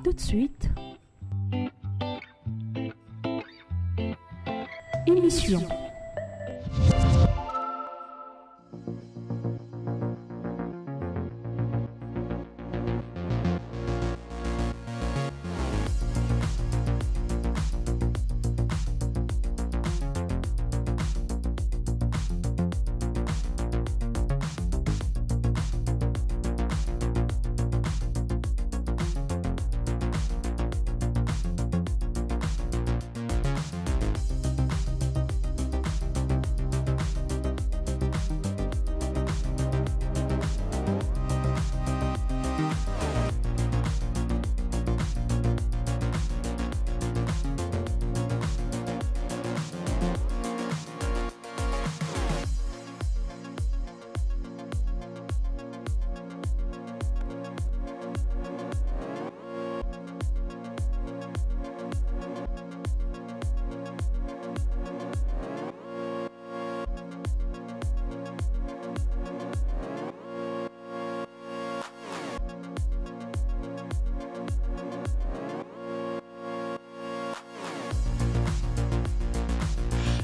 Tout de suite, émission.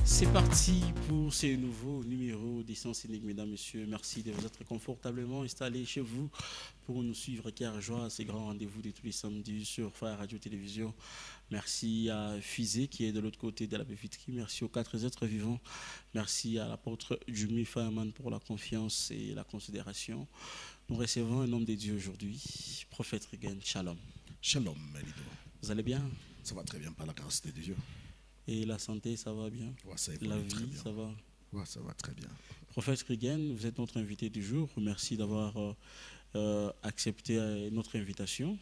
C'est parti pour ce nouveau numéro d'Essence Unique, mesdames, messieurs. Merci de vous être confortablement installés chez vous pour nous suivre. Cœur joie, ces grands rendez-vous de tous les samedis sur Phare Radio Télévision. Merci à Fizé qui est de l'autre côté de la baie vitrine. Merci aux 4 êtres vivants. Merci à l'apôtre Jumi Fireman pour la confiance et la considération. Nous recevons un homme de Dieu aujourd'hui, prophète Regan. Shalom. Shalom, Malido. Vous allez bien? Ça va très bien par la grâce de Dieu. Et la santé, ça va bien? Ouais, ça la vie, très bien. Ça va? Ouais, ça va très bien. Prophète Regan, vous êtes notre invité du jour. Merci d'avoir accepté notre invitation.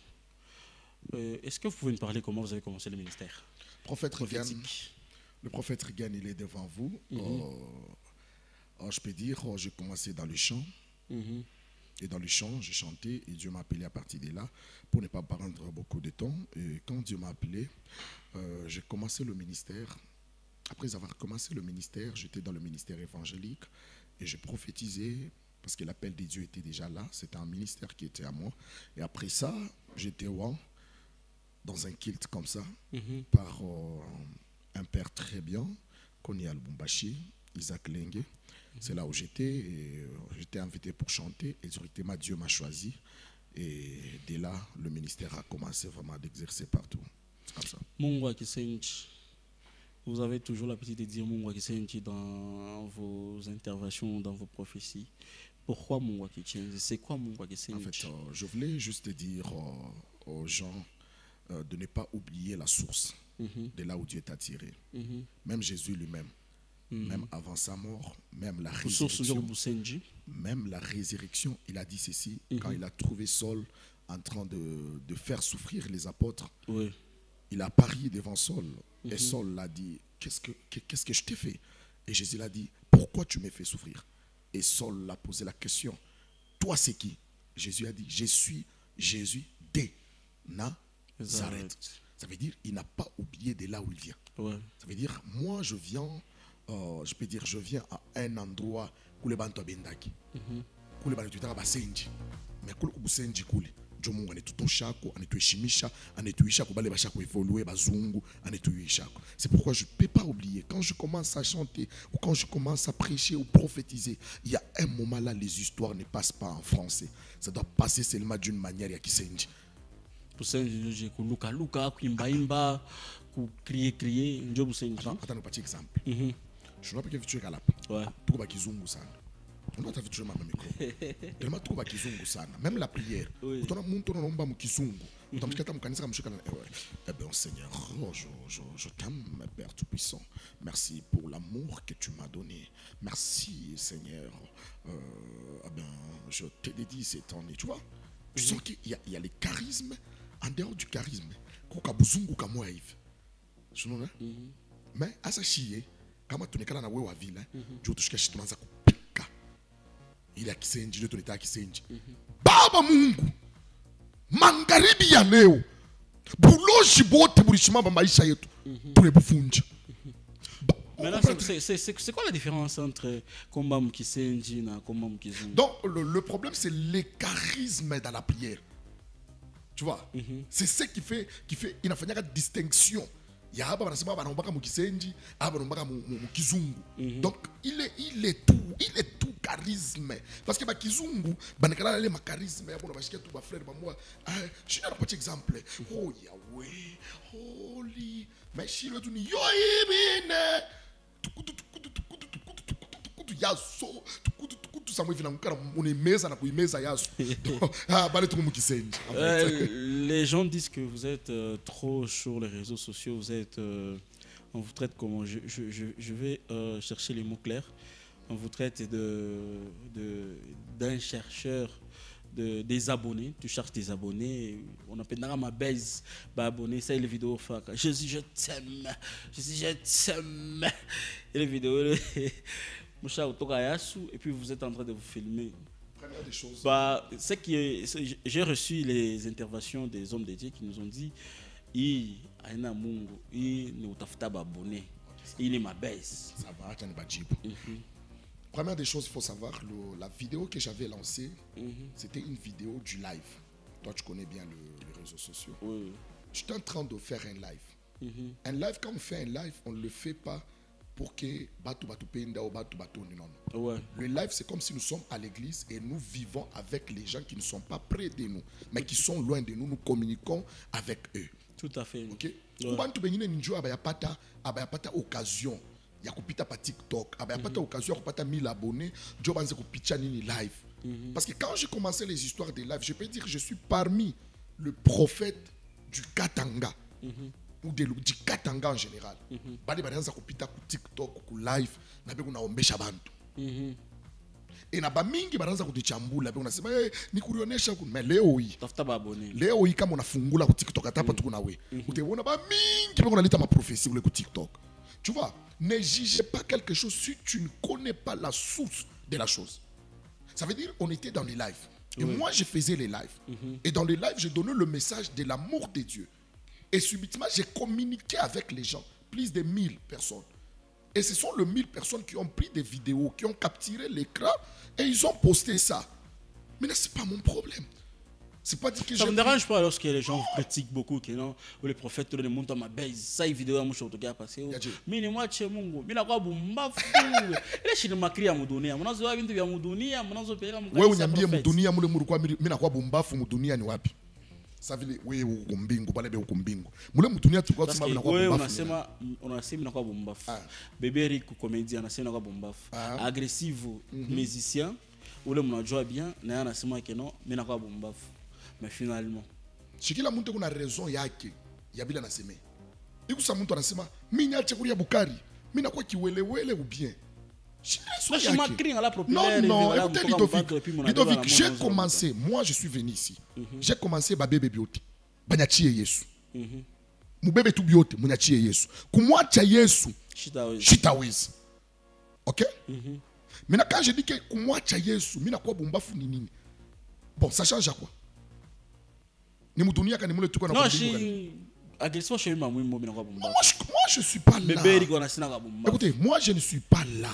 Est-ce que vous pouvez nous parler comment vous avez commencé le ministère? Prophète Regan, le prophète Regan, il est devant vous. Je peux dire, j'ai commencé dans le chant. Et dans le chant, j'ai chanté et Dieu m'a appelé à partir de là pour ne pas prendre beaucoup de temps. Et quand Dieu m'a appelé, j'ai commencé le ministère. Après avoir commencé le ministère, j'étais dans le ministère évangélique et je prophétisais parce que l'appel de Dieu était déjà là. C'était un ministère qui était à moi. Et après ça, j'étais dans un culte comme ça par un père très bien, Koni Al-Bumbashi, Isaac Lengue. C'est là où j'étais et j'étais invité pour chanter et directement Dieu m'a choisi et dès là le ministère a commencé vraiment à exercer partout. C'est comme ça. Mungwa Kisenji, vous avez toujours l'habitude de dire Mungwa Kisenji dans vos interventions, dans vos prophéties. Pourquoi Mungwa Kisenji? C'est quoi Mungwa Kisenji? En fait, je voulais juste dire aux gens de ne pas oublier la source de là où Dieu t'a tiré. Même Jésus lui-même. Même avant sa mort, même la résurrection, il a dit ceci, quand il a trouvé Saul en train de faire souffrir les apôtres, il a parié devant Saul, et Saul l'a dit, qu'est-ce que je t'ai fait? Et Jésus l'a dit, pourquoi tu m'as fait souffrir? Et Saul l'a posé la question, toi c'est qui? Jésus a dit, je suis Jésus de Nazareth. Ça veut dire, il n'a pas oublié de là où il vient. Ça veut dire, moi je viens... je peux dire, je viens à un endroit où les bantu bendaki, où les bantu tara basenji, mais où les basenji kule, jomungu anetutoshako, anetueshimisha, anetuishako, bale bashako évoluer, bazungu, anetuishako. C'est pourquoi je ne peux pas oublier. Quand je commence à chanter ou quand je commence à prêcher ou prophétiser, il y a un moment là, les histoires ne passent pas en français. Ça doit passer seulement d'une manière ya kisenji. Pour ça, je luka luka, kuimba, crier, njobu senji. Attends, un petit exemple. Je ne sais pas que tu es calap. Tu es kizungu sana. On doit t'avoir toujours ma micro. Tellement tu es kizungu sana. Même la prière. Tu as mon tour en bas mon kizungu. Tu as mis ta mukanisa comme je suis. Eh bien Seigneur, je t'aime, Père Tout-Puissant. Merci pour l'amour que tu m'as donné. Merci Seigneur. Eh bien, je te dédie cette année. Tu vois? Tu sens qu'il y a les charismes. En dehors du charisme, koka buzungu kamwa hivi. Tu vois? Mais à sa chier. Kama tunekana na wewe wa vile juu tushikashi tunaanza kupika ile kisenji ndio tunataka kisenji. Baba Mungu, magharibi ya leo buloji bote bulishimama maisha yetu tunebufunja. C'est quoi la différence entre combat Mkisenji et combat Mkizungu? Donc le problème c'est le charisme dans la prière. Tu vois, c'est ce qui fait il n'a pas de distinction. Il y a donc il est tout charisme parce que ba kizungu banekala le charisme ya bona bashike tout ba frère ba moi je donne un petit exemple. Oh Yahweh holy mais si le tuni yo ibine yaso les gens disent que vous êtes trop sur les réseaux sociaux, vous êtes on vous traite comment je vais chercher les mots clairs. On vous traite d'un chercheur des abonnés. Tu cherches des abonnés. On appelle ma base abonné. Ça, les vidéos. Jésus, je t'aime. Jésus, je t'aime. Et les vidéos. Et puis vous êtes en train de vous filmer. Première des choses. J'ai reçu les interventions des hommes de Dieu qui nous ont dit il est abonné. Il est ma base. Ça va, tu n'es pas djib. Première des choses, il faut savoir, la vidéo que j'avais lancée, c'était une vidéo du live. Toi, tu connais bien les réseaux sociaux. Oui. J'étais en train de faire un live. Un live, quand on fait un live, on ne le fait pas pour que Batu Penda ou Batu non. Ouais. Le live, c'est comme si nous sommes à l'église et nous vivons avec les gens qui ne sont pas près de nous, mais qui sont loin de nous. Nous communiquons avec eux. Tout à fait. Ok. Bantu benine ninjo abayapata occasion. Ya kupita pa TikTok, abayapata occasion ya kupata 1000 abonnés, jo banze kupicha nini live. Parce que quand j'ai commencé les histoires des lives, je peux dire que je suis parmi le prophète du Katanga. Ou du Katanga en général. Bali banza kupita ku TikTok, ku live, na be kuna ombesha bantu. Et na ba mingi banza kudichambula be unasema ni kurionesha mais leo hii tafuta ba abonné. Leo hii kama unafungula ku TikTok atapa tu kuna we. Utaona ba mingi be unaleta ma prophétie ku TikTok. Tu vois, ne jugez pas quelque chose si tu ne connais pas la source de la chose. Ça veut dire on était dans les lives. Et moi, je faisais les lives. Et dans les lives, je donnais le message de l'amour de Dieu. Et subitement, j'ai communiqué avec les gens, plus de 1000 personnes. Et ce sont les 1000 personnes qui ont pris des vidéos, qui ont capturé l'écran et ils ont posté ça. Mais ce n'est pas mon problème. C'est pas dire que ça ne me dérange pas lorsque les gens critiquent beaucoup que non, les prophètes le montent à ma base, ça une vidéo à mon show de passé. Mais moi chez Mungu, mais la quoi bomba fou. Et je ne m'accrie à Moudonia, mon azo bintu ya Moudonia, mon azo pera mon. Wewe unyambie Moudonia mule muru kwa mimi nakuwa bomba fou Moudonia ni wapi? Ça vile wewe uko mbingu bale be uko mbingu. Mule Moudonia tulikuwa tunasema nakuwa bomba. Wewe unasema nakuwa bomba fou. Bébé Rick comédien anasema nakuwa bomba fou. Agressive musicien, ule mnajua bien na anasema que non, mimi nakuwa bomba fou. Mais finalement, si kila mtu kuna raison yake ya bila nasema. Ikusa mtu anasema mimi niache kulia Bukari, mimi nakuwa kiwelewele ou bien. Non, écoutez Ludovic, j'ai commencé, moi je suis venu ici. J'ai commencé babebe biote. Banyachie Yesu. Mubebe tu biote, munyachie Yesu. Kumwacha Yesu, shitawezi. OK? Maintenant quand je dis que kumwacha Yesu, mimi nakuwa bombafu ni nini? Bon, ça change à quoi? Non, moi je suis pas là. Écoutez, moi je ne suis pas là.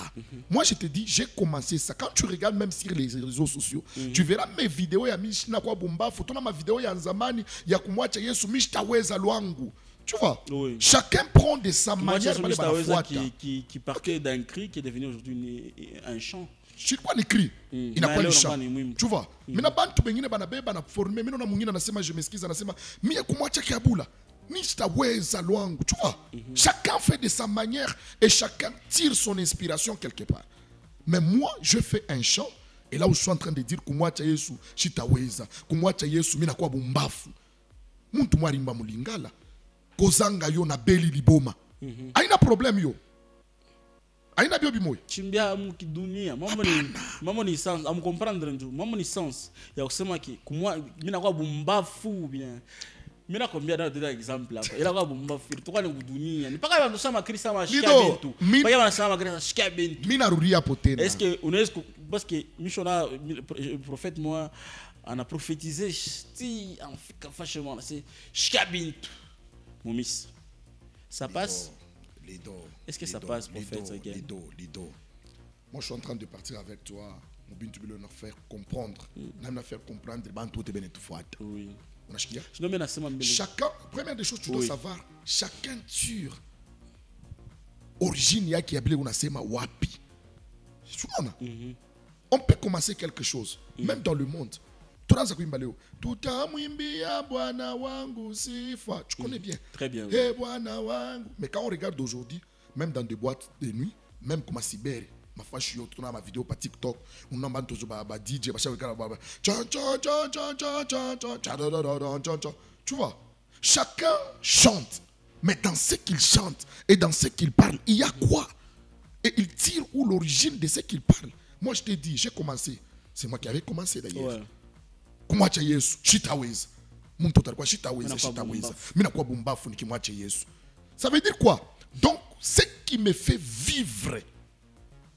Moi je te dis, j'ai commencé ça. Quand tu regardes même sur les réseaux sociaux, tu verras mes vidéos ya mishina kwa bomba, photo na ma vidéo ya nzamani ya kumwacha Yesu mishtaweza lwangu. Tu vois, chacun prend de sa manière. Qui partait d'un cri qui est devenu aujourd'hui un chant. Je quoi l'écrit il n'a pas le chant. Tu vois, mina bantu bengine banabeba na former, mimi na mwingine anasema je m'excuse, anasema mimi kumwacha kiabula nitaweza lwangu. Tu vois, chacun fait de sa manière et chacun tire son inspiration quelque part. Mais moi je fais un chant et là où je suis en train de dire kumwacha Yesu shitaweza, kumwacha Yesu mimi nakuwa bumbafu. Muntu mwarimba mulingala kozanga yo na beli liboma. Haina problème yo. Aina bio bimoy chimbia mkidunia mambo ni sens am comprendre ndio mambo ni sens ya kusema ki kumwa mimi nakuwa bumbafu bien mimi nakwambia ndio example hapa ila kwa bumbafu tukwa ni dunia ni paka wanasema Kristo mashika bintu paka wanasema Kristo mashika bintu mimi narudia hapo tena est-ce que unaweza parce que mishona prophète moi ana prophétisé si en franchement c'est shika bintu mumis ça passe. Est-ce que ça passe, prophète? Lido. Moi, je suis en train de partir avec toi. Nous faire comprendre. Nous faire comprendre. Oui. Chacun, première des choses, tu dois savoir, chacun tire origine qui est unasema wapi. On peut commencer quelque chose, même dans le monde. Tu connais bien. Très bien. Mais quand on regarde aujourd'hui, même dans des boîtes de nuit, même comme à Sibérie, ma fâche, on a ma vidéo par TikTok, on a un DJ, tu vois, chacun chante, mais dans ce qu'il chante et dans ce qu'il parle, il y a quoi? Et il tire où l'origine de ce qu'il parle. Moi, je t'ai dit, j'ai commencé. C'est moi qui avais commencé d'ailleurs. Comment tu as Yesu? Chitaweza. Ça veut dire quoi? Donc, ce qui me fait vivre,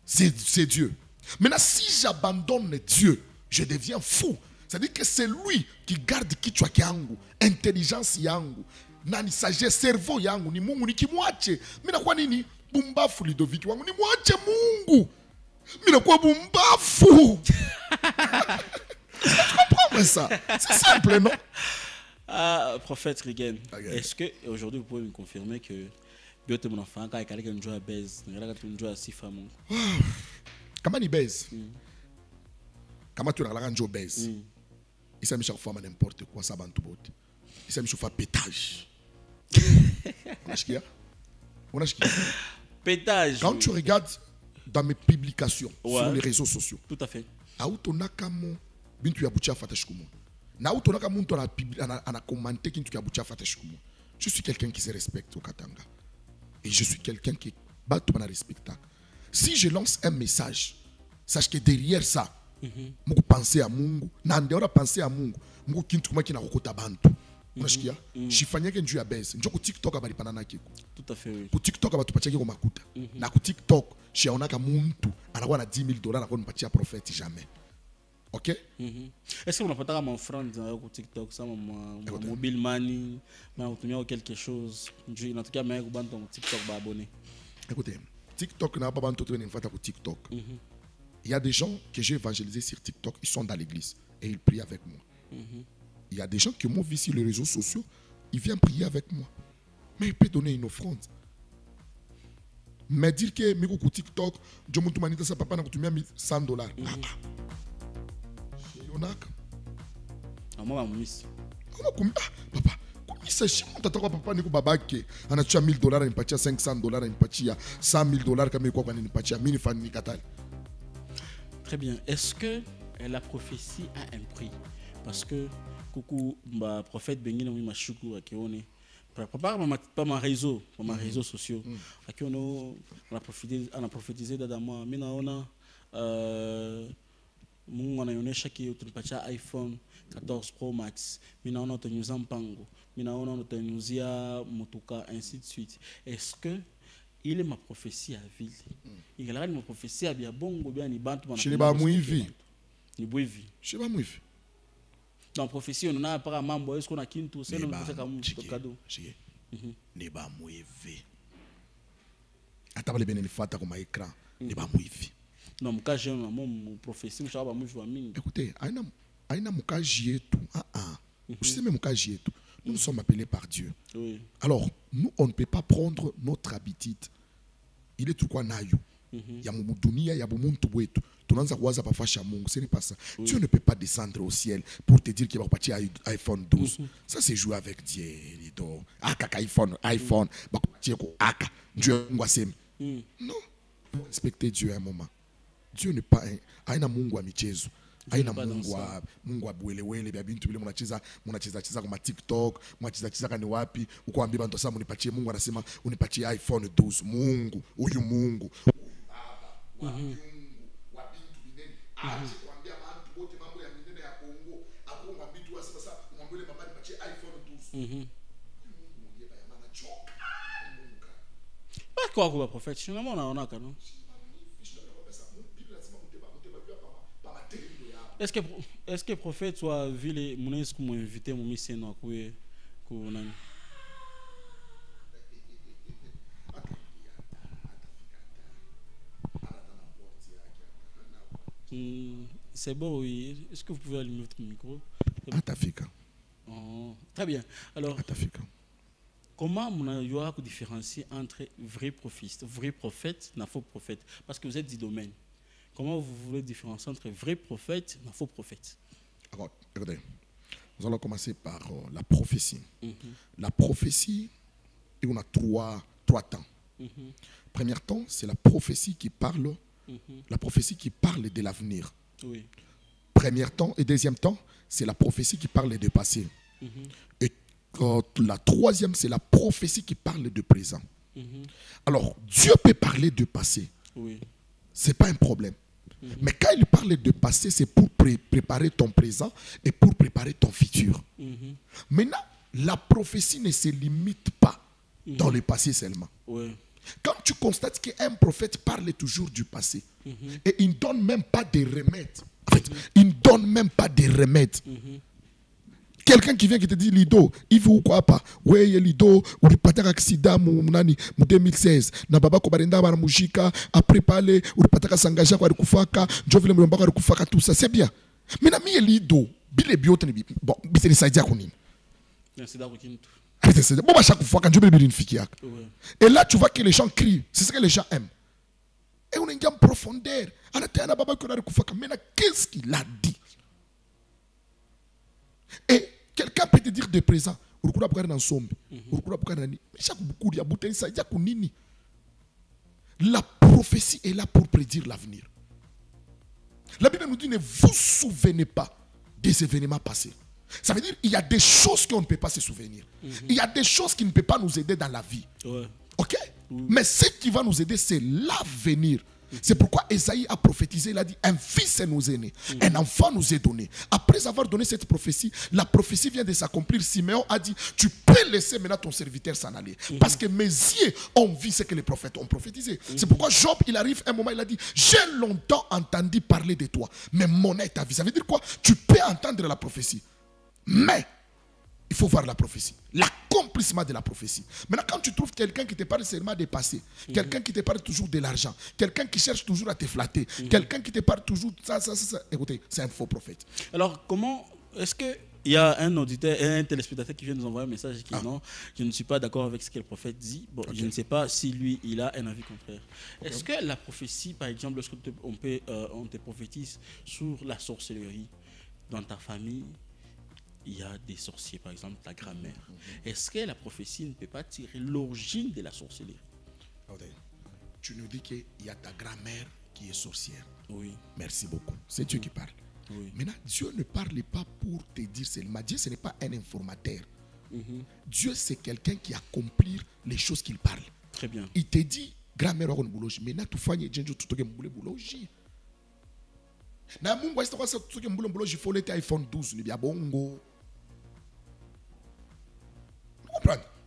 c'est Dieu. Maintenant, si j'abandonne Dieu, je deviens fou. C'est-à-dire que c'est lui qui garde kichwa yangu, intelligence yangu, nani sagesse, cerveau yangu, ni Mungu nikimwache. Mina kwa nini? Bumbafu Ludovic wangu, ni mwache Mungu. Mina kwa bumbafu. Tu comprends ça? C'est simple, non? Prophète Rigen, est-ce que aujourd'hui vous pouvez me confirmer que Biote mon enfant, quand il y a un joueur à baise, il y a un joueur à six femmes? Comment il baise? Comment tu as un joueur baise? Il s'est mis chaque fois n'importe quoi, ça va tout beau. Il s'est mis chaque fois pétage. On a ce qu'il y a? On a ce qu'il y a? Pétage. Quand tu regardes dans mes publications sur les réseaux sociaux, tout à fait. Autonakamo bintu ya bucha fatashikumo. Na autonaka muntu ana commenté kintu ya bucha fatashikumo. Je suis quelqu'un qui se respecte au Katanga. Et je suis quelqu'un qui bat tout le respect. Si je lance un message, sache que derrière ça, Mungu penser à Mungu, na ndeora penser à Mungu, Mungu kintu kuma kina kokota bantu. Unashikia? Shifanyake njuu ya base. Njoo ku TikTok abali panana kiko. Tout à fait oui. Ku TikTok abatupatia ko makuta. Na ku TikTok, shiaonaka muntu anakuwa na $10,000 anakuwa mpatia prophète jamais. Ok? Est-ce que vous n'avez pas mon frère sur TikTok, ça, mon mobile money, ou quelque chose? En tout cas, je vais vous TikTok abonné. Écoutez, TikTok n'a pas besoin de TikTok. Il y a des gens que j'ai évangélisés sur TikTok, ils sont dans l'église et ils prient avec moi. Il y a des gens qui m'ont vu sur les réseaux sociaux, ils viennent prier avec moi. Mais il peut donner une offrande. Mais dire que sur TikTok, je me demande si papa n'a pas $100. Moi, miss. Papa, kumisa mtataka papa niko babake anachia $1,000 anipatia $500 anipatia $100,000 kama iko kwa anipatia mimi nifanye nikatali. Très bien. Est-ce que la prophétie a un prix? Parce que coucou bah prophète Bengina oui mashuku akione pas ma réseau, pas ma réseaux sociaux. Akiono on a prophétisé d'Adama mais naona Mungu anaonyesha ki tulipatia iPhone 14 Pro Max. Mina ona utanyuza mpango. Mina ona utanyuzia motuka ainsi de suite. Est-ce que il est ma prophétie à ville? Il a ma prophétie à bien bongo bien ni bantu bana. Ni ba muivi. Ni buivi. Je ba muivi. Dans prophétie on a pas mambo est-ce qu'on a kintu c'est non c'est comme cadeau. Ni ba muivi. Atabale bene ni fata comme écran. Ni ba muivi. Non, mkaje na mon prophétie mshaba mujwa mingi. Écoutez, aina mkaje yetu. Vous savez mkaje yetu. Nous sommes appelés par Dieu. Oui. Alors, nous on ne peut pas prendre notre habitude. Il est tout quoi nayo. Ya mudunia ya bumuntu wetu. Tunaanza kuwaza pafasha Mungu, ce n'est pas ça. Dieu ne peut pas descendre au ciel pour te dire qu'il va partir à iPhone 12. Ça c'est jouer avec Dieu, lido. Aka iPhone, ba partir ko aka. Dieu ngwasem. Non. Respectez Dieu un moment. Dieu n'est pas aina Mungu wa michezo. Aina Mungu wa bwelewele bya bintu bile mnacheza kwa TikTok, mnacheza kani wapi? Ukoambia bantu sasa munipatie Mungu anasema unipatie iPhone 12. Mungu, huyu Mungu. Wa bintu binene. Aje kuambia bantu wote mambo ya minene ya Kongo. Akonga bitu asema sasa mwambie mama nipatie iPhone 12. Mungu ndiye baya maana choka. Pas quoi kwa prophète, finalement on a non? Est-ce que prophète soit vu les monnaies comme invité mon mission à quoi nani? C'est bon oui. Est-ce que vous pouvez allumer votre micro? Atafika. Oh, très bien. Alors, comment on a différencier entre vrai prophète et faux prophète? Parce que vous êtes du domaine. Comment vous voulez différencier entre vrai prophète et faux prophète? Alors, regardez, nous allons commencer par la prophétie. La prophétie, on a trois temps. Premier temps, c'est la prophétie qui parle, de l'avenir. Oui. Premier temps et deuxième temps, c'est la prophétie qui parle du passé. Et la troisième, c'est la prophétie qui parle du présent. Alors, Dieu peut parler du passé. Oui. Ce n'est pas un problème. Mais quand il parle de passé, c'est pour préparer ton présent et pour préparer ton futur. Maintenant, la prophétie ne se limite pas dans le passé seulement. Oui. Quand tu constates qu'un prophète parle toujours du passé et il ne donne même pas de remèdes. En fait, il ne donne même pas de remèdes. Quelqu'un qui vient qui te dit Lido, il veut quoi pas? Oui, Lido, ou le pataka accident mu 2016. Na baba ko barenda ba mujika après parler ou le pataka s'engagea kwa kufaka, Jovile mlomba kwa kufaka tout ça, c'est bien. Mais na mi Lido, bile biote ni bon, biseni sadia kunini. C'est d'accord kintu. Bon, à chaque fois quand Dieu me dit et là tu vois que les gens crient, c'est ce que les gens aiment. Et on est en profondeur. Mais qu'est-ce qu'il a dit? Et quelqu'un peut te dire de présent, la prophétie est là pour prédire l'avenir. La Bible nous dit, ne vous souvenez pas des événements passés. Ça veut dire qu'il y a des choses qu'on ne peut pas se souvenir. Il y a des choses qui ne peuvent pas nous aider dans la vie. Ok? Mais ce qui va nous aider, c'est l'avenir. C'est pourquoi Esaïe a prophétisé, il a dit, un fils nous est né, un enfant nous est donné. Après avoir donné cette prophétie, la prophétie vient de s'accomplir. Siméon a dit, tu peux laisser maintenant ton serviteur s'en aller. Parce que mes yeux ont vu ce que les prophètes ont prophétisé. C'est pourquoi Job, il arrive un moment, il a dit, j'ai longtemps entendu parler de toi, mais mon œil t'a vu. Ça veut dire quoi? Tu peux entendre la prophétie, mais il faut voir la prophétie, l'accomplissement de la prophétie. Maintenant, quand tu trouves quelqu'un qui te parle seulement des passés, quelqu'un qui te parle toujours de l'argent, quelqu'un qui cherche toujours à te flatter, quelqu'un qui te parle toujours ça, écoutez, c'est un faux prophète. Alors, comment est-ce qu'il y a un auditeur, un téléspectateur qui vient nous envoyer un message qui non, je ne suis pas d'accord avec ce que le prophète dit. Bon, je ne sais pas si lui, il a un avis contraire. Est-ce que la prophétie, par exemple, lorsque on te prophétise sur la sorcellerie dans ta famille, il y a des sorciers, par exemple, ta grand-mère. Est-ce que la prophétie ne peut pas tirer l'origine de la sorcellerie? Tu nous dis qu'il y a ta grand-mère qui est sorcière. Oui. Merci beaucoup. C'est Dieu qui parle. Oui. Maintenant, Dieu ne parle pas pour te dire seulement. Dieu, ce n'est pas un informateur. Dieu, c'est quelqu'un qui accomplit les choses qu'il parle. Très bien. Il te dit, grand-mère, on boulogne. Maintenant, tu fais un tout ce que tu boulogne. Na Mungu asita kwa sababu tuke mbulo mbulo jifolete iPhone 12 ni bia bongo.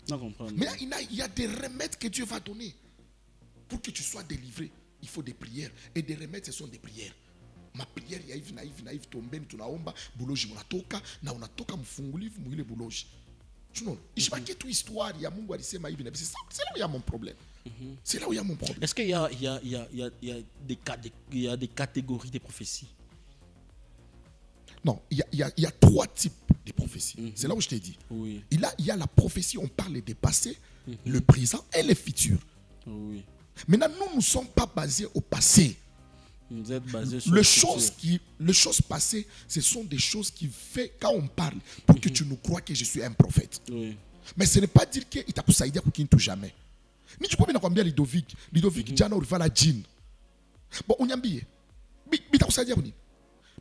Non, comprendre. Mais il y a des remèdes que Dieu va donner. Pour que tu sois délivré, il faut des prières. Et des remèdes, ce sont des prières. Ma prière, naïve, tombeni, tunaomba, buloji, unatoka, na unatoka mfungulivu, mwile buloji. Tu vois, il n'y a pas toute histoire, il y a Mungu alisema hivi, c'est là où il y a mon problème. C'est là où il y a mon problème. Est-ce qu'il y a des catégories de prophéties? Non, il y a trois types de prophéties. C'est là où je t'ai dit. Oui. Il y a la prophétie, on parle des passés, le présent et le futur. Oui. Maintenant, nous ne sommes pas basés au passé. Vous êtes basés sur les choses passées, ce sont des choses qui fait quand on parle pour que tu nous crois que je suis un prophète. Oui. Mais ce n'est pas dire qu'il t'a poussé à dire qu'il ne touche jamais. Ni tu peux bien comprendre Ludovic, Jana ou la jean. Bon, on y a bien. Mais t'as poussé à dire qu'on.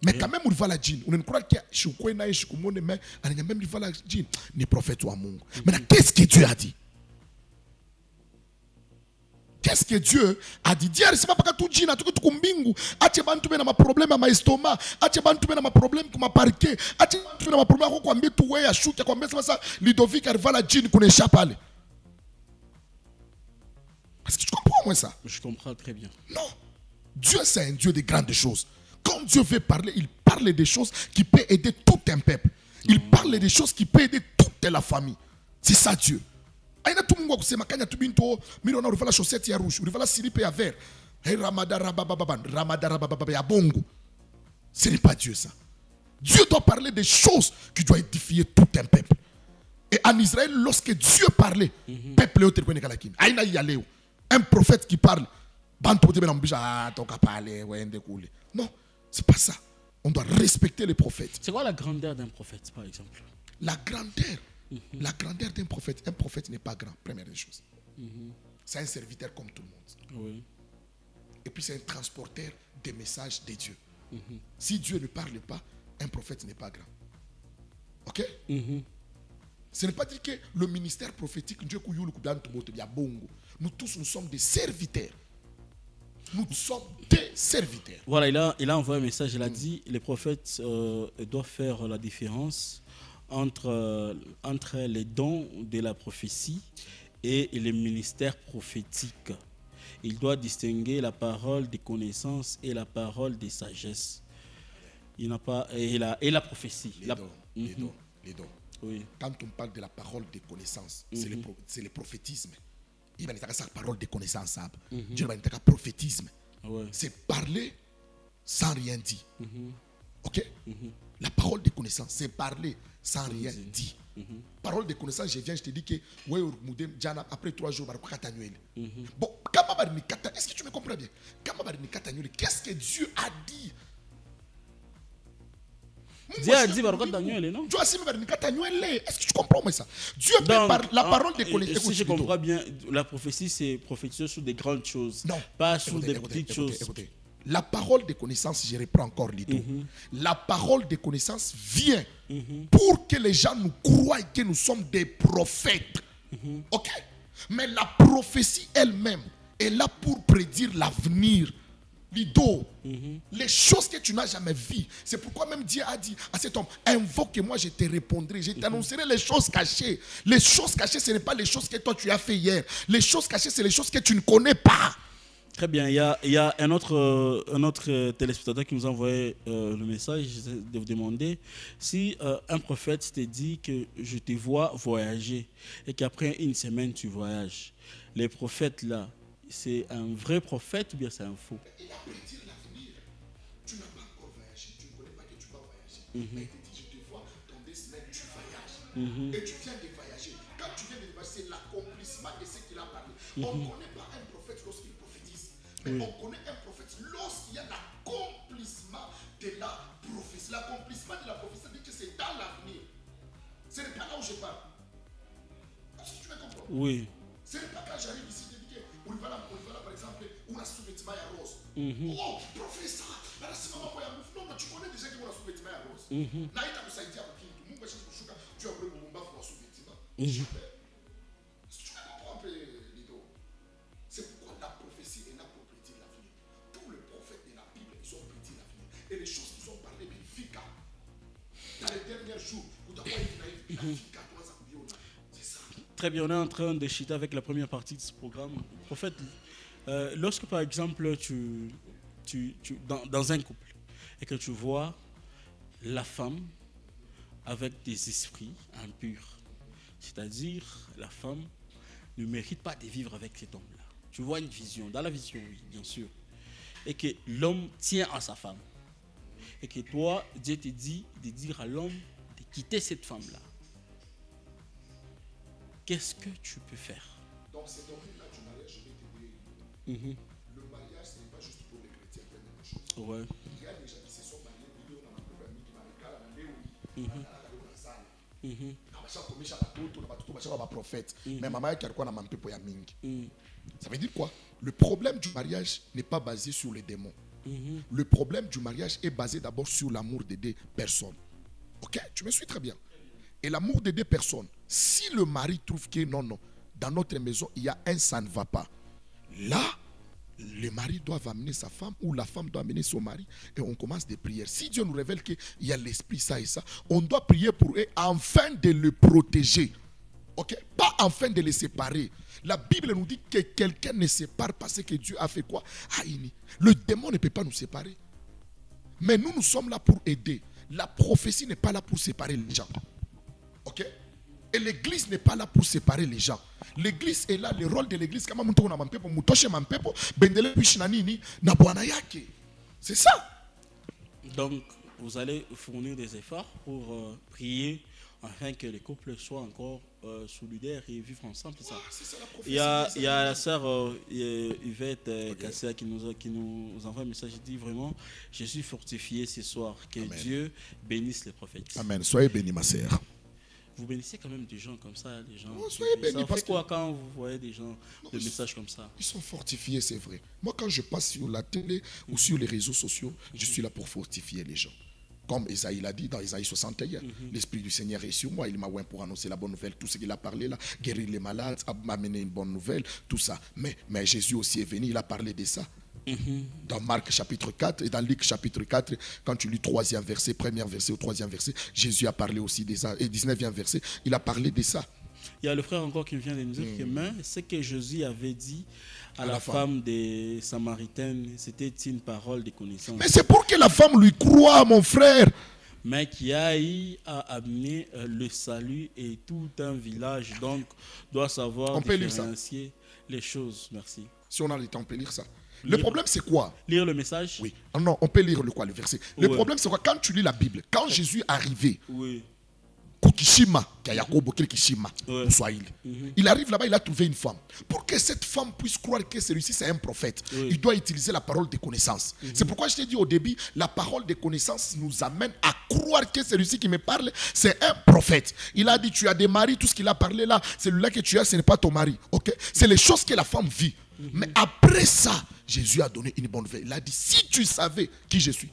Mais quand même, on va la jean. On ne croit que je suis quoi, je suis comme on est, mais on a même la jean. Ni prophète ou amour. Maintenant, qu'est-ce que Dieu a dit? Qu'est-ce que Dieu a dit? Dieu, c'est pas parce que tout jean, tout kumbingu. Ache bantu bena ma problème à ma estomac. Ache bantu bena ma problème comme ma parquet. Ache bantu bena ma problème à quoi mbé tout ouais à shoot à quoi mbé ça. Ludovic arrive la jean qu'on échappe à. Est-ce que tu comprends moi ça? Je comprends très bien. Non. Dieu, c'est un Dieu de grandes choses. Quand Dieu veut parler, il parle des choses qui peuvent aider tout un peuple. Il parle des choses qui peuvent aider toute la famille. C'est ça Dieu. Aina tout mungu kusema kanya tubinto miro na urivala chaussette ya rouge, urivala silipe ya vert. Hey Ramadara bababa ya bongo. Ce n'est pas Dieu ça. Dieu doit parler des choses qui doivent édifier tout un peuple. Et en Israël, lorsque Dieu parlait, peuple un prophète qui parle, non, c'est pas ça. On doit respecter les prophètes. C'est quoi la grandeur d'un prophète, par exemple? La grandeur d'un prophète. Un prophète n'est pas grand, première des choses. C'est un serviteur comme tout le monde. Oui. Et puis c'est un transporteur des messages de Dieu. Si Dieu ne parle pas, un prophète n'est pas grand. Ok? Ce n'est pas dire que le ministère prophétique, nous tous, nous sommes des serviteurs. Nous sommes des serviteurs. Voilà, il a envoyé un message, il a dit, les prophètes doivent faire la différence entre les dons de la prophétie et les ministères prophétiques. Il doit distinguer la parole des connaissances et la parole des sagesses. Il n'a pas et la prophétie. Les dons. Oui. Quand on parle de la parole des connaissances, c'est le prophétisme. Il va dire que parole des connaissances. Dieu va dire que prophétisme. Ouais. C'est parler sans rien dire. Ok? La parole des connaissances, c'est parler sans rien dire. Parole de connaissance, je te dis que après 3 jours, bon, est-ce que tu me comprends bien? Qu'est-ce que Dieu a dit? Dieu a dit, non? Est-ce que tu comprends ça? Dieu parle la parole de connaissance. Si je comprends bien, la prophétie, c'est prophétiser sur des grandes choses, non, pas sur des petites choses. Écoutez. La parole de connaissance, je reprends encore l'idée. La parole de connaissance vient pour que les gens nous croient que nous sommes des prophètes. Ok? Mais la prophétie elle-même est là pour prédire l'avenir. L'idole, les choses que tu n'as jamais vues. C'est pourquoi même Dieu a dit à cet homme, invoque-moi, je te répondrai, je t'annoncerai les choses cachées. Les choses cachées, ce n'est pas les choses que toi tu as fait hier. Les choses cachées, c'est les choses que tu ne connais pas. Très bien, il y a un autre téléspectateur qui nous a envoyé le message de vous demander si un prophète te dit que je te vois voyager et qu'après une semaine tu voyages. Les prophètes là, c'est un vrai prophète ou bien c'est un faux? Il a prédit l'avenir. Tu n'as pas encore voyagé, tu ne connais pas que tu vas voyager. Mais il te dit, je te vois dans 2 semaines, tu voyages. Et tu viens de voyager. Quand tu viens de voyager, c'est l'accomplissement de ce qu'il a parlé. On ne connaît pas un prophète lorsqu'il prophétise. Mais on connaît un prophète lorsqu'il y a l'accomplissement de la prophétie. L'accomplissement de la prophétie, ça dit que c'est dans l'avenir. Ce n'est pas là où je parle. Est-ce que tu me comprends? Oui. Ce n'est pas quand j'arrive ici, je dis que on va là, par exemple, on a sous-vêtement à rose. Oh, professeur, non, tu connais déjà qu'on a sous-vêtement à rose. Naïta Moussaïdia, tu as vraiment mon bafou à sous-vêtement. Tu comprends un peu, Lido? C'est pourquoi la prophétie est là pour prédire l'avenir. Tous les prophètes de la Bible, ils ont prédit l'avenir. Et les choses qu'ils ont parlé, mais fika. Dans les derniers jours, vous avez dit la fika, comment ça peut dire? C'est ça. Très bien, on est en train de chuter avec la première partie de ce programme. Prophète, lorsque par exemple dans un couple et que tu vois la femme avec des esprits impurs, c'est-à-dire la femme ne mérite pas de vivre avec cet homme-là. Tu vois une vision, dans la vision, oui, bien sûr, et que l'homme tient à sa femme, et que toi, Dieu te dit de dire à l'homme de quitter cette femme-là. Qu'est-ce que tu peux faire? Donc, c'est donc là du mariage, je vais t'aider. Le mariage, ce n'est pas juste pour les chrétiens, première chose. Ouais. Il y a des gens qui se sont mariés, qui ont un peu qui m'ont dit, mais maman qui a quoi na mampepo ya mingi. Ça veut dire quoi? Le problème du mariage n'est pas basé sur les démons. Le problème du mariage est basé d'abord sur l'amour des 2 personnes. Ok? Tu me suis très bien. Et l'amour des 2 personnes, si le mari trouve que non, dans notre maison, il y a un ça ne va pas. Là, le mari doit amener sa femme ou la femme doit amener son mari et on commence des prières. Si Dieu nous révèle qu'il y a l'esprit, ça et ça, on doit prier pour eux afin de le protéger. Ok? Pas afin de les séparer. La Bible nous dit que quelqu'un ne sépare pas ce que Dieu a fait quoi? Le démon ne peut pas nous séparer. Mais nous sommes là pour aider. La prophétie n'est pas là pour séparer les gens. Ok? Et l'église n'est pas là pour séparer les gens. L'église est là, le rôle de l'église, c'est ça. Donc, vous allez fournir des efforts pour prier afin que les couples soient encore solidaires et vivre ensemble. C'est ça. Il y a la sœur Yvette Kassia qui nous envoie un message. Il dit vraiment, je suis fortifié ce soir. Que Amen. Dieu bénisse les prophètes. Amen. Soyez bénis, ma sœur. Vous bénissez quand même des gens comme ça, des gens. Oh, soyez bénis. Ça fait quoi quand vous voyez des gens, des messages comme ça? Ils sont fortifiés, c'est vrai. Moi, quand je passe sur la télé ou sur les réseaux sociaux, je suis là pour fortifier les gens. Comme Esaïe l'a dit dans Esaïe 61, l'Esprit du Seigneur est sur moi, il m'a oint pour annoncer la bonne nouvelle, tout ce qu'il a parlé là, guérir les malades, m'amener une bonne nouvelle, tout ça. Mais Jésus aussi est venu, il a parlé de ça. Dans Marc chapitre 4 et dans Luc chapitre 4, quand tu lis 3e verset, 1er verset ou 3e verset, Jésus a parlé aussi de ça. Et 19e verset, il a parlé de ça. Il y a le frère encore qui vient de nous dire que ce que Jésus avait dit à la femme des Samaritaines, c'était une parole de connaissance. Mais c'est pour que la femme lui croie, mon frère. Mais qui a eu à amener le salut et tout un village, donc doit savoir différencier les choses. Merci. Si on a le temps, on peut lire ça. Le problème, c'est quoi? Lire le message? Oui. Ah non, on peut lire le verset. Le problème, c'est quoi? Quand tu lis la Bible, quand Jésus est arrivé, Kukishima, il arrive là-bas, il a trouvé une femme. Pour que cette femme puisse croire que celui-ci c'est un prophète, il doit utiliser la parole de connaissance. C'est pourquoi je t'ai dit au début, la parole de connaissance nous amène à croire que celui-ci qui me parle, c'est un prophète. Il a dit, tu as des maris, tout ce qu'il a parlé là, celui-là que tu as, ce n'est pas ton mari. Okay? C'est les choses que la femme vit. Mais après ça, Jésus a donné une bonne nouvelle. Il a dit, si tu savais qui je suis,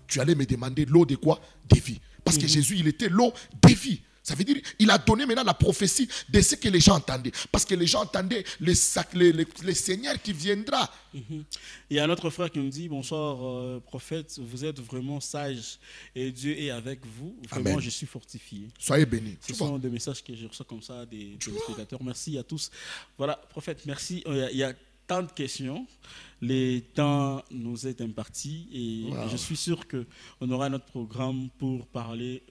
tu allais me demander l'eau de quoi? De vie. Parce que Jésus, il était l'eau de vie. Ça veut dire il a donné maintenant la prophétie de ce que les gens entendaient. Parce que les gens entendaient le Seigneur qui viendra. Il y a un autre frère qui nous dit, bonsoir prophète, vous êtes vraiment sage et Dieu est avec vous. Vraiment, Amen. Je suis fortifié. Soyez bénis. Ce sont des messages que je reçois comme ça des spectateurs. Merci à tous. Voilà, prophète, merci. Il y a tant de questions. Le temps nous est imparti et je suis sûr qu'on aura notre programme pour parler,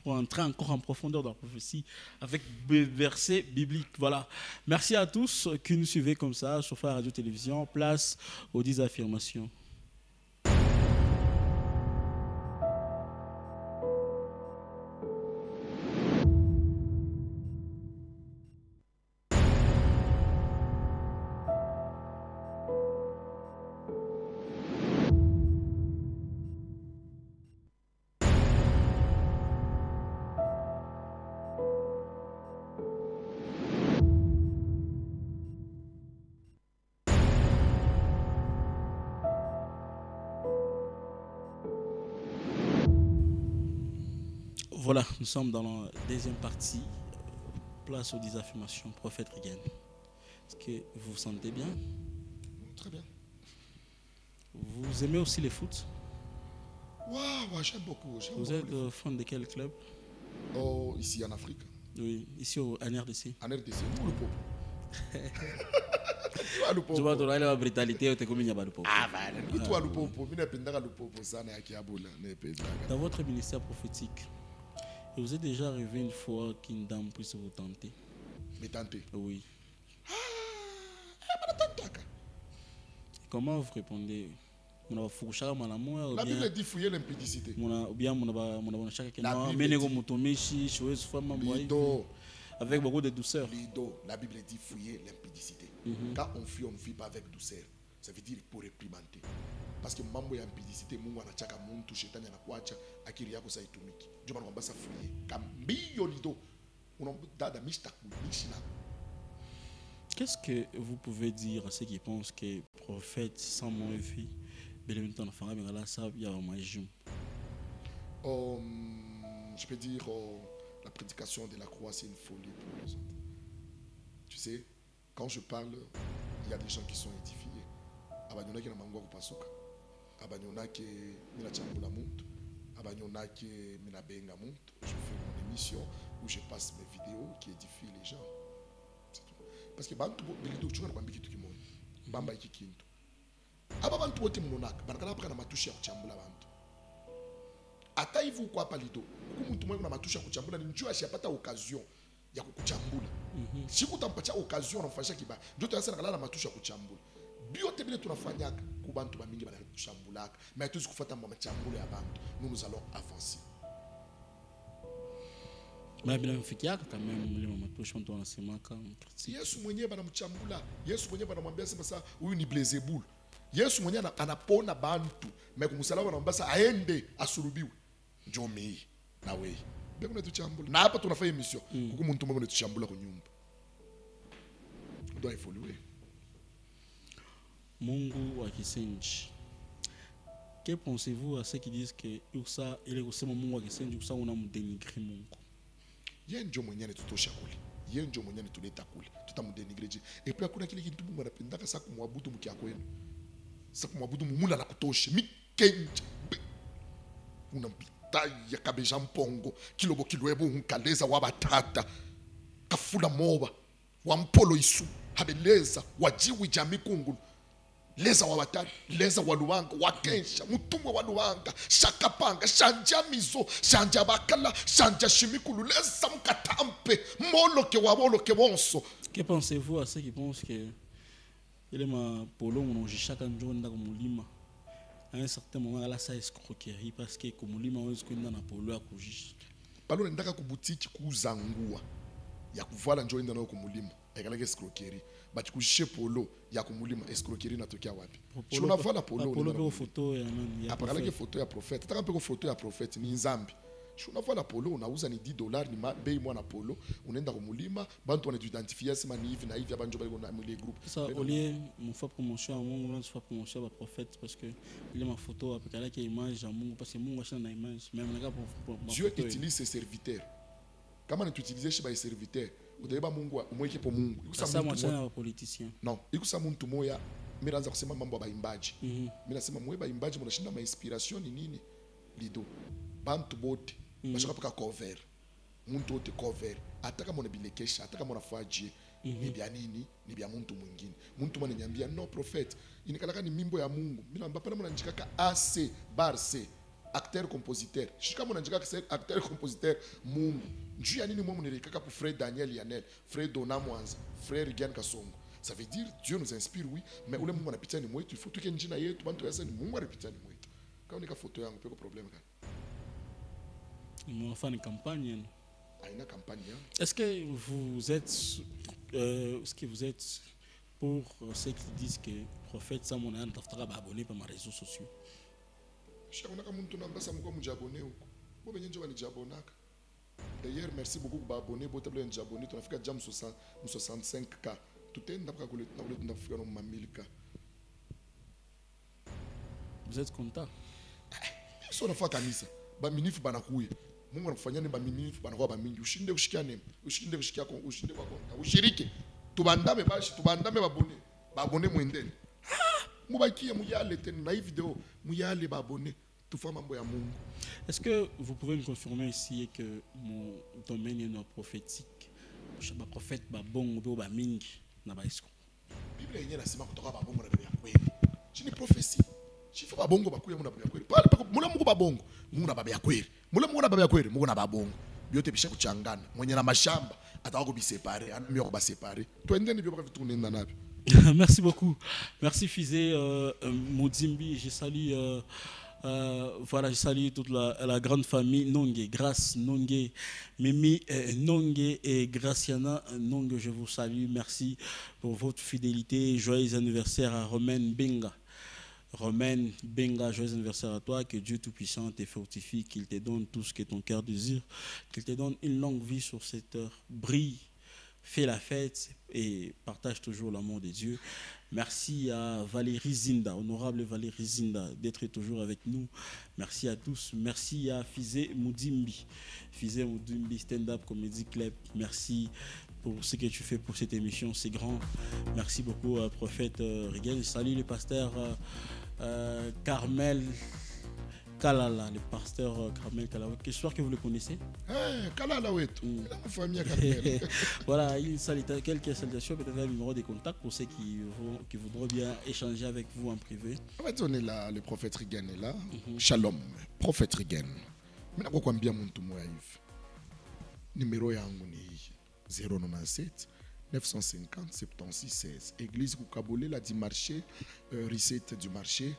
pour entrer encore en profondeur dans la prophétie avec des versets bibliques. Voilà. Merci à tous qui nous suivez comme ça sur Phare Radio Télévision. Place aux 10 affirmations. Voilà, nous sommes dans la deuxième partie. Place aux 10 affirmations. Prophète Regan. Est-ce que vous vous sentez bien? Très bien. Vous aimez aussi les foot? Waouh, j'aime beaucoup. Vous êtes fan de quel club? Oh, ici en Afrique. Oui, ici en RDC. En RDC, nous le pauvre. Tu vois, tu as la brutalité, tu es comme il y a pas de pauvre. Ah, bah, toi, le pauvre, dans votre ministère prophétique, vous êtes déjà arrivé une fois qu'une dame puisse vous tenter? Me tenter? Oui. Comment vous répondez? La Bible dit fouiller l'impudicité. Avec beaucoup de douceur. La Bible dit fouiller l'impudicité. Quand on fuit, on ne fuit pas avec douceur. Ça veut dire pour réprimander. Parce que mambo ya impudicité, mungu anachaka muntu shetani anakuacha akili yako saitumiki. Ndio maana kwamba fouiller. Kambio lido. Unamdada mishtakudishina. Qu'est-ce que vous pouvez dire à ceux qui pensent que prophète sans mon vie, je peux dire la prédication de la croix, c'est une folie pour les autres. Tu sais, quand je parle, il y a des gens qui sont édifiés. Abanyona qui na mangwa kupasuka. Abanyona qui mina chambula muntu. Abanyona qui mina benga muntu. Je fais mon émission où je passe mes vidéos qui édifient les gens. C'est tout. Parce que bantu bilito chunga kwa mbiki tukimono. Bamba iki kintu. Aba bantu wote munonaka banakala paka na matusha ya kuchambula bantu. Hata hivi uko hapa lido. Huku mtu mwenye na matusha ya kuchambula ni njoo ashapata occasion ya kukuchambula. Siku utampatia occasion unamfanyia kibaya. Ndio tunasema nakala na matusha ya kuchambula. biote bile tunafanyaka kubantu bamingi banatushambulaka mais tuzi kufuata mamachambulo ya bantu. Nous allons avancer. Bila mfikiaka quand même mlima matosha mtu anasemaka Yesu mwenyewe banamchambula. Yesu mwenyewe banamwambia sema sasa huyu ni Beelzebul. Yesu mwenyewe anapona bantu mais kumsalaba anamwambia sasa aende asulubiwe. Njoo mimi na wewe. Beko netuchambula. Na hapa tunafanya mission. Kuko muntu mmoja netuchambula kwa nyumba. Doit évoluer. Mungu wa Kisenji. Que pensez-vous à ceux qui disent que Ursa ile kusema Mungu wa Kisenji Ursa unamdenigrer Mungu? Yeye ndio mwenyewe tutosha kule. Yeye ndio mwenyewe tuleta kule. Tutamdenigreje. Et puis hakuna kile kitu Mungu anapendaka sasa kumwabudu mkia kwenu. Sasa kumwabudu Mungu na kutosha. Mikenja. Unampita ya kabeja mpongo. Kilobo kilwebo unkaleza wabatata. Kafula moba. Wampolo isu. Habeleza wajiwi jamii kungulu. Leza wabatata, leza waluwanga, wakensha, mutumwa waluwanga, shakapanga, shanja mizo, shanja bakala, shanja shimikulu, leza mkatampe, moloke waboloke wonso. Que pensez-vous à ceux qui pensent que il est ma polo mon chaque jour dans mulima à un certain moment là ça escroquerie parce que comme mulima on est dans na polo à kujish. Palo ndaka ku boutique kuzangua ya kuvala njoo ndana ku mulima. Ekaleke escroquerie. Bati kushe polo ya kumulima escroquerie natokea wapi? Shuna vala polo polo photo ya nani ya apakaleke photo ya prophète. Taka mpeko photo ya prophète ni nzambi. Shuna vala polo unauza ni $10 ni bei mwana polo unaenda kumulima bantu wanajidentifia sema ni hivi na hivi abanjo bali na mule group. Ça au lieu mon fait promotion à Mungu on fait promotion à prophète parce que il est ma photo apakaleke image à Mungu parce que Mungu achana na image même naka pour Dieu utilise ses serviteurs. Kama ni utiliser chez ba serviteurs udaiba Mungu umweke po Mungu. Sasa mwachana na politicien. Non, ikusa muntu moya mimi naanza kusema mambo ya baimbaji. Mimi nasema mwe baimbaji mnashinda ma inspiration ni nini? Lido. Bantu bote bashaka paka cover. Muntu wote cover. Ataka mona bilekesha, ataka mona faji. Ni bya nini? Ni bya muntu mwingine. Muntu mwana nyambia no prophet. Inikalaka ni mimbo ya Mungu. Mimi namba pana mwana njikaka AC barce. Acteur compositeur. Shika mwana njikaka acteur compositeur Mungu. Njuu ya nini mwa mnirekaka pour frère Daniel Yanel, frère Dona Mwanza, frère Gian Kasongo. Ça veut dire Dieu nous inspire oui, mais ule Mungu anapita ni mwetu, il faut tuke njina yetu bantu yasa ni Mungu anapita ni mwetu. Kama nika photo yangu peko problème gani? On va faire une campagne. Aina campagne. Est-ce que vous êtes pour ceux qui disent que prophète Samona tafutaka ba abonner par mes réseaux sociaux? Shakona kama mtu nambasa mko mjabone huko. Bo benye njo walijabonaka. D'ailleurs, merci beaucoup pour abonner. Vous avez abonné. Tu as fait déjà 65K. Tout est dans le 1000K. Vous êtes content? Si on a fait kanisa, ba minifu banakuya. Mungu anakufanyia ni ba minifu banakuwa ba mingi. Ushinde kushikia neme. Ushinde kushikia kwa ushinde kwa konta. Ushirike. Tubandame bashi, tubandame babone. Babone mwendeni. Mubakia muyale tena na hii video muyale babone. Est-ce que vous pouvez me confirmer ici que mon domaine est prophétique? Je suis prophète, bon, mingi, na baisco. Bible yenyewe nasema kutoka babongo na bia kweli. Chini prophecy. Chifu babongo bakuya muna bia kweli. Pale muna Mungu babongo, Mungu na baba ya kweli. Mungu na baba ya kweli, Mungu na babongo. Biote bisha kuchangana. Mwenye na mashamba atako bisepare, miyo ko basepare. Twendeni byo vitu nenda nabyo. Merci beaucoup. Merci Fizé Moudzimbi, je salue voilà, je salue toute la grande famille Nongue, Grâce Nongue, Mimi Nongue et Graciana Nongue, je vous salue. Merci pour votre fidélité. Joyeux anniversaire à Romaine Benga. Romaine Benga, joyeux anniversaire à toi. Que Dieu Tout-Puissant te fortifie, qu'il te donne tout ce que ton cœur désire, qu'il te donne une longue vie sur cette terre. Brille, fais la fête et partage toujours l'amour de Dieu. Merci à Valérie Zinda, honorable Valérie Zinda, d'être toujours avec nous. Merci à tous. Merci à Fizé Moudimbi. Fizé Moudimbi, Stand-Up Comedy Club. Merci pour ce que tu fais pour cette émission. C'est grand. Merci beaucoup, prophète Rigel. Salut le pasteur Carmel Kalala, le pasteur Carmel Kalala. J'espère que vous le connaissez. Kalala, oui. La famille Carmel. Voilà, quelques salutations, peut-être un numéro de contact pour ceux qui voudront bien échanger avec vous en privé. On est là, le prophète Rigen est là. Shalom, prophète Rigen. Je vais vous dire mon numéro yangu ni 097 950 76 16. Église Koukabolé, la dit marché, recette du marché,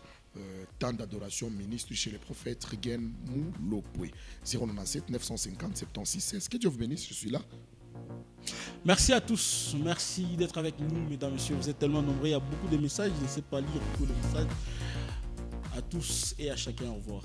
temps d'adoration, ministre chez les prophètes, Rigen Moulopoué. 097 950 76 16. Que Dieu vous bénisse, je suis là. Merci à tous, merci d'être avec nous, mesdames, messieurs. Vous êtes tellement nombreux, il y a beaucoup de messages, je ne sais pas lire beaucoup de messages. À tous et à chacun, au revoir.